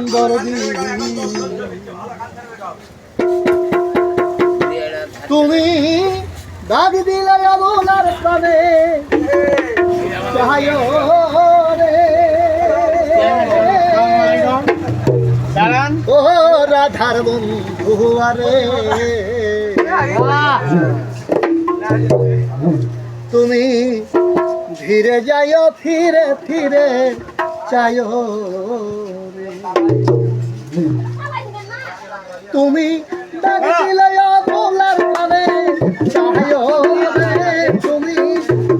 দরদি তুমি দাগ দিলে আগুনার প্রাণে চাহায় রে ও রাধার বন্ধু আরে তুমি ধীরে যাইও ফিরে ফিরে চাইও রে তুমি ডাক দিলে আগুনার প্রাণে চাইও রে তুমি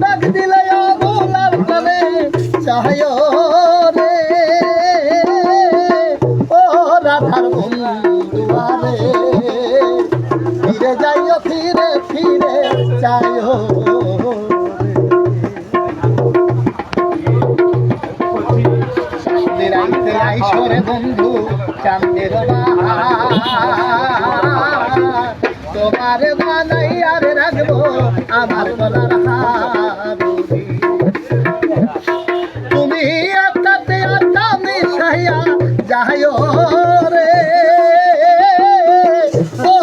ডাক দিলে আগুনার প্রাণে চাইও রে ও রাধার বন্ধু আরে ফিরে যাইও ফিরে ফিরে চাইও আইসরে বন্ধু চাঁদের তোমার বানাই আর রাখবো আমার গলার হারুরি তুমি আত্মাতে আত্মা মিশাইয়া যাইও রে ও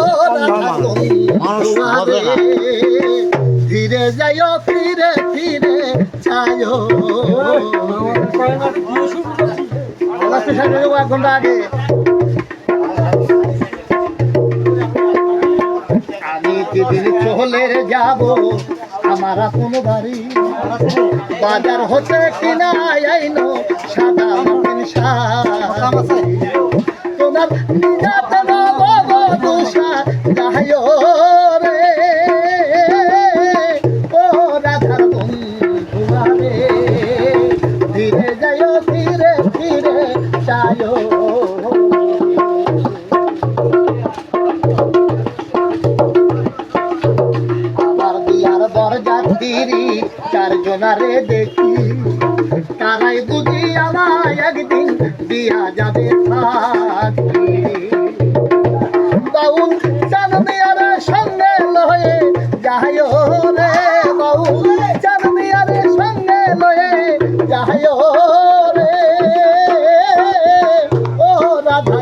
ধীরে যাইও ফিরে ফিরে চাইও এক ঘন্টা আগে আমি দিদির চলে যাব আমার কোনো বাড়ি বাজার হতে কিনা আইনো সাদা তোমার নিজাতে দোষা যাইও রে ও রাধার বন্ধু রে ধীরে যাইও ধীরে ধীরে চাইও আমার বিয়ার বরযাত্রী চারজনারে দেখি তারাই বুঝি আমায় একদিন দিয়া যাবে থাকি বাউল চান মিয়ার সঙ্গে লয়ে যাইও রে বাউল চান মিয়ার সঙ্গে লয়ে যাইও রে ও রাধা